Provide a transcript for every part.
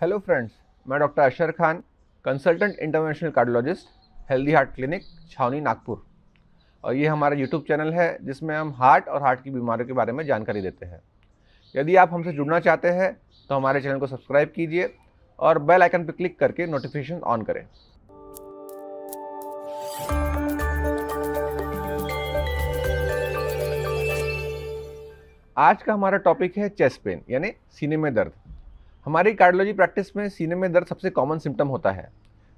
Hello friends, मैं doctor Ashar Khan, consultant interventional cardiologist, healthy heart clinic, Chhawni, Nagpur. और ये हमारा यूट्यूब चैनल है जिसमें हम हार्ट और हार्ट की बीमारियों के बारे में जानकारी देते हैं। यदि आप हमसे जुड़ना चाहते हैं तो हमारे चैनल को सब्सक्राइब कीजिए और बेल आइकन पर क्लिक करके नोटिफिकेशन ऑन करें। आज का हमारा टॉपिक है चेस्ट पेन यानी सीने में दर्द। हमारी कार्डियोलॉजी प्रैक्टिस में सीने में दर्द सबसे कॉमन सिम्टम होता है।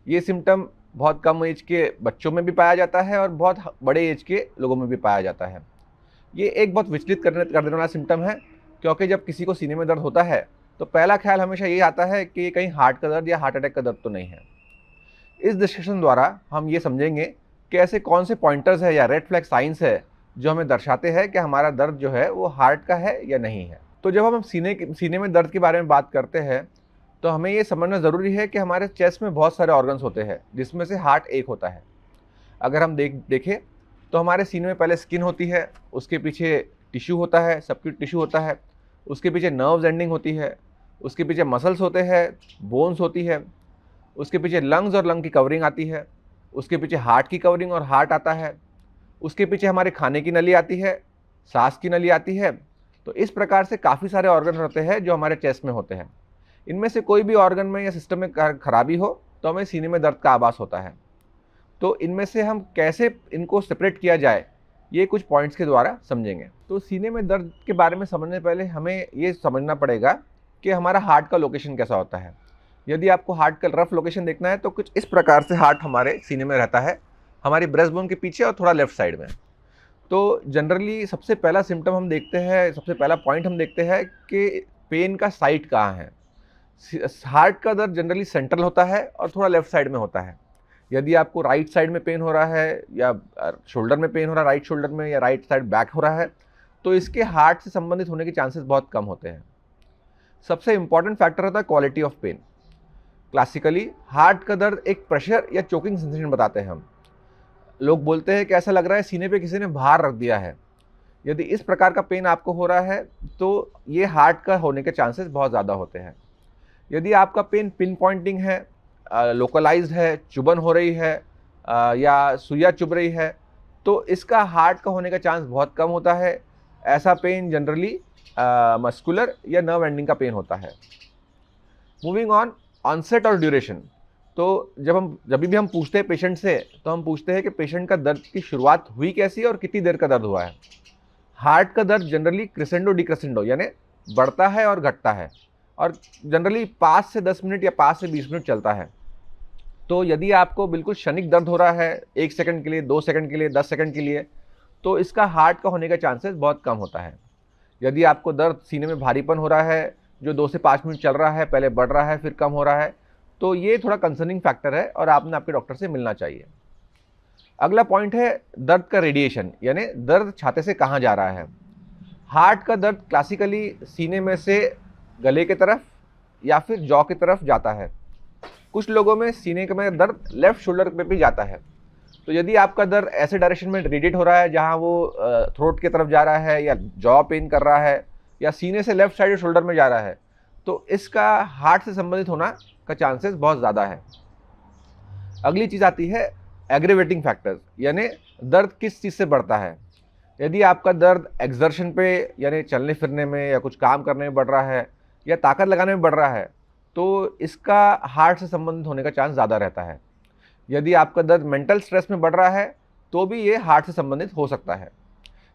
ये सिम्टम बहुत कम एज के बच्चों में भी पाया जाता है और बहुत बड़े एज के लोगों में भी पाया जाता है। ये एक बहुत विचलित कर देने वाला सिम्टम है, क्योंकि जब किसी को सीने में दर्द होता है तो पहला ख्याल हमेशा ये आता है कि कहीं हार्ट का दर्द या हार्ट अटैक का दर्द तो नहीं है। इस डिस्कशन द्वारा हम ये समझेंगे कि ऐसे कौन से पॉइंटर्स है या रेड फ्लैग साइंस है जो हमें दर्शाते हैं कि हमारा दर्द जो है वो हार्ट का है या नहीं है। तो जब हम सीने में दर्द के बारे में बात करते हैं तो हमें ये समझना ज़रूरी है कि हमारे चेस्ट में बहुत सारे ऑर्गन्स होते हैं जिसमें से हार्ट एक होता है। अगर हम देखें तो हमारे सीने में पहले स्किन होती है, उसके पीछे टिश्यू होता है, सबक्यूट टिश्यू होता है, उसके पीछे नर्व्स एंडिंग होती है, उसके पीछे मसल्स होते हैं, बोन्स होती है, उसके पीछे लंग्स और लंग की कवरिंग आती है, उसके पीछे हार्ट की कवरिंग और हार्ट आता है, उसके पीछे हमारे खाने की नली आती है, सांस की नली आती है। तो इस प्रकार से काफ़ी सारे ऑर्गन होते हैं जो हमारे चेस्ट में होते हैं। इनमें से कोई भी ऑर्गन में या सिस्टम में खराबी हो तो हमें सीने में दर्द का आभास होता है। तो इनमें से हम कैसे इनको सेपरेट किया जाए, ये कुछ पॉइंट्स के द्वारा समझेंगे। तो सीने में दर्द के बारे में समझने पहले हमें ये समझना पड़ेगा कि हमारा हार्ट का लोकेशन कैसा होता है। यदि आपको हार्ट का रफ लोकेशन देखना है तो कुछ इस प्रकार से हार्ट हमारे सीने में रहता है, हमारी ब्रेस्ट बोन के पीछे और थोड़ा लेफ्ट साइड में। तो जनरली सबसे पहला सिम्टम हम देखते हैं, सबसे पहला पॉइंट हम देखते हैं कि पेन का साइट कहाँ है। हार्ट का दर्द जनरली सेंट्रल होता है और थोड़ा लेफ्ट साइड में होता है। यदि आपको राइट साइड में पेन हो रहा है या शोल्डर में पेन हो रहा है, राइट शोल्डर में या राइट साइड बैक हो रहा है, तो इसके हार्ट से संबंधित होने के चांसेस बहुत कम होते हैं। सबसे इंपॉर्टेंट फैक्टर होता है quality of pain. Classically heart का दर्द एक प्रेशर या चोकिंग सेंसेशन बताते हैं हम। लोग बोलते हैं कि ऐसा लग रहा है सीने पे किसी ने भार रख दिया है। यदि इस प्रकार का पेन आपको हो रहा है तो ये हार्ट का होने के चांसेस बहुत ज़्यादा होते हैं। यदि आपका पेन पिन पॉइंटिंग है, लोकलाइज्ड है, चुभन हो रही है या सुइया चुभ रही है, तो इसका हार्ट का होने का चांस बहुत कम होता है। ऐसा पेन जनरली मस्कुलर या नर्व एंडिंग का पेन होता है। मूविंग ऑनसेट और ड्यूरेशन। तो जब भी हम पूछते हैं पेशेंट से तो हम पूछते हैं कि पेशेंट का दर्द की शुरुआत हुई कैसी और कितनी देर का दर्द हुआ है। हार्ट का दर्द जनरली क्रिसेंडो डिक्रिसेंडो यानी बढ़ता है और घटता है और जनरली 5 से 10 मिनट या 5 से 20 मिनट चलता है। तो यदि आपको बिल्कुल क्षणिक दर्द हो रहा है 1 सेकंड के लिए, 2 सेकंड के लिए, 10 सेकंड के लिए, तो इसका हार्ट का होने का चांसेस बहुत कम होता है। यदि आपको दर्द सीने में भारीपन हो रहा है जो 2 से 5 मिनट चल रहा है, पहले बढ़ रहा है फिर कम हो रहा है, तो ये थोड़ा कंसर्निंग फैक्टर है और आपने आपके डॉक्टर से मिलना चाहिए। अगला पॉइंट है दर्द का रेडिएशन यानी दर्द छाते से कहाँ जा रहा है। हार्ट का दर्द क्लासिकली सीने में से गले की तरफ या फिर जॉ की तरफ जाता है। कुछ लोगों में सीने में दर्द लेफ्ट शोल्डर पे भी जाता है। तो यदि आपका दर्द ऐसे डायरेक्शन में रेडिएट हो रहा है जहाँ वो थ्रोट की तरफ जा रहा है या जॉ पेन कर रहा है या सीने से लेफ्ट साइड शोल्डर में जा रहा है, तो इसका हार्ट से संबंधित होना का चांसेस बहुत ज़्यादा है। अगली चीज़ आती है एग्रेवेटिंग फैक्टर्स यानी दर्द किस चीज़ से बढ़ता है। यदि आपका दर्द एक्सर्शन पे यानी चलने फिरने में या कुछ काम करने में बढ़ रहा है या ताकत लगाने में बढ़ रहा है, तो इसका हार्ट से संबंधित होने का चांस ज़्यादा रहता है। यदि आपका दर्द मेंटल स्ट्रेस में बढ़ रहा है तो भी ये हार्ट से संबंधित हो सकता है।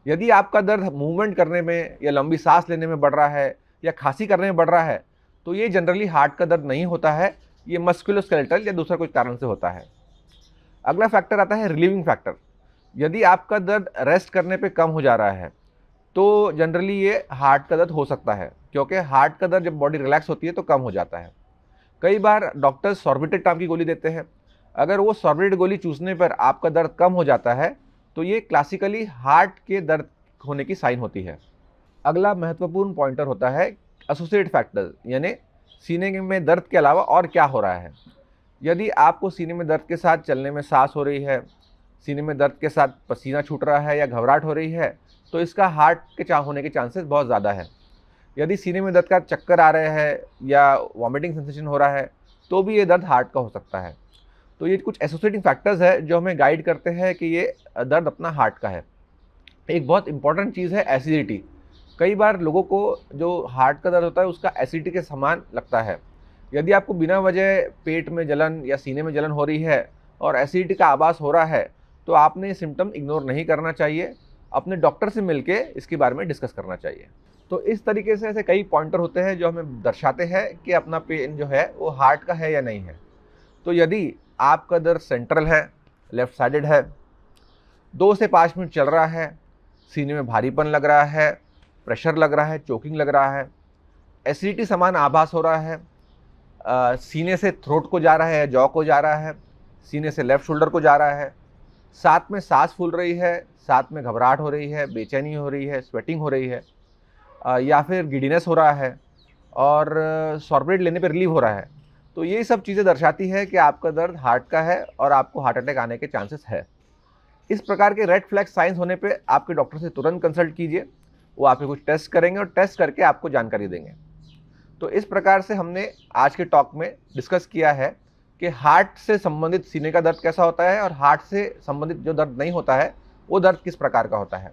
यदि आपका दर्द मूवमेंट करने में या लंबी सांस लेने में बढ़ रहा है या खांसी करने में बढ़ रहा है, तो ये जनरली हार्ट का दर्द नहीं होता है, ये मस्कुलोस्केलेटल या दूसरा कोई कारण से होता है। अगला फैक्टर आता है रिलीविंग फैक्टर। यदि आपका दर्द रेस्ट करने पे कम हो जा रहा है तो जनरली ये हार्ट का दर्द हो सकता है, क्योंकि हार्ट का दर्द जब बॉडी रिलैक्स होती है तो कम हो जाता है। कई बार डॉक्टर्स सॉर्बिटेट नाम की गोली देते हैं। अगर वो सॉर्बिटेट गोली चूसने पर आपका दर्द कम हो जाता है तो ये क्लासिकली हार्ट के दर्द होने की साइन होती है। अगला महत्वपूर्ण पॉइंटर होता है एसोसिएट फैक्टर्स यानी सीने में दर्द के अलावा और क्या हो रहा है। यदि आपको सीने में दर्द के साथ चलने में सांस हो रही है, सीने में दर्द के साथ पसीना छूट रहा है या घबराहट हो रही है, तो इसका हार्ट के होने के चांसेस बहुत ज़्यादा है। यदि सीने में दर्द का चक्कर आ रहे हैं या वॉमिटिंग सेंसेशन हो रहा है तो भी ये दर्द हार्ट का हो सकता है। तो ये कुछ एसोसिएटिंग फैक्टर्स है जो हमें गाइड करते हैं कि ये दर्द अपना हार्ट का है। एक बहुत इंपॉर्टेंट चीज़ है एसिडिटी। कई बार लोगों को जो हार्ट का दर्द होता है उसका एसिडिटी के समान लगता है। यदि आपको बिना वजह पेट में जलन या सीने में जलन हो रही है और एसिडिटी का आभास हो रहा है तो आपने ये सिम्टम इग्नोर नहीं करना चाहिए, अपने डॉक्टर से मिलके इसके बारे में डिस्कस करना चाहिए। तो इस तरीके से ऐसे कई पॉइंटर होते हैं जो हमें दर्शाते हैं कि अपना पेन जो है वो हार्ट का है या नहीं है। तो यदि आपका दर्द सेंट्रल है, लेफ्ट साइडेड है, 2 से 5 मिनट चल रहा है, सीने में भारीपन लग रहा है, प्रेशर लग रहा है, चोकिंग लग रहा है, एसिडिटी समान आभास हो रहा है, सीने से थ्रोट को जा रहा है, जॉ को जा रहा है, सीने से लेफ्ट शोल्डर को जा रहा है, साथ में सांस फूल रही है, साथ में घबराहट हो रही है, बेचैनी हो रही है, स्वेटिंग हो रही है, या फिर गिडीनेस हो रहा है और सॉर्बेट लेने पर रिलीव हो रहा है, तो ये सब चीज़ें दर्शाती है कि आपका दर्द हार्ट का है और आपको हार्ट अटैक आने के चांसेस है। इस प्रकार के रेड फ्लैग साइंस होने पे आपके डॉक्टर से तुरंत कंसल्ट कीजिए। वो आपके कुछ टेस्ट करेंगे और टेस्ट करके आपको जानकारी देंगे। तो इस प्रकार से हमने आज के टॉक में डिस्कस किया है कि हार्ट से संबंधित सीने का दर्द कैसा होता है और हार्ट से संबंधित जो दर्द नहीं होता है वो दर्द किस प्रकार का होता है।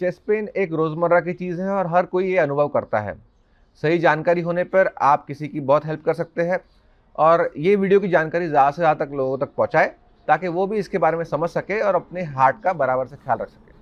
चेस्ट पेन एक रोज़मर्रा की चीज़ है और हर कोई ये अनुभव करता है। सही जानकारी होने पर आप किसी की बहुत हेल्प कर सकते हैं और ये वीडियो की जानकारी ज़्यादा से ज़्यादा तक लोगों तक पहुँचाएँ ताकि वो भी इसके बारे में समझ सके और अपने हार्ट का बराबर से ख्याल रख सके।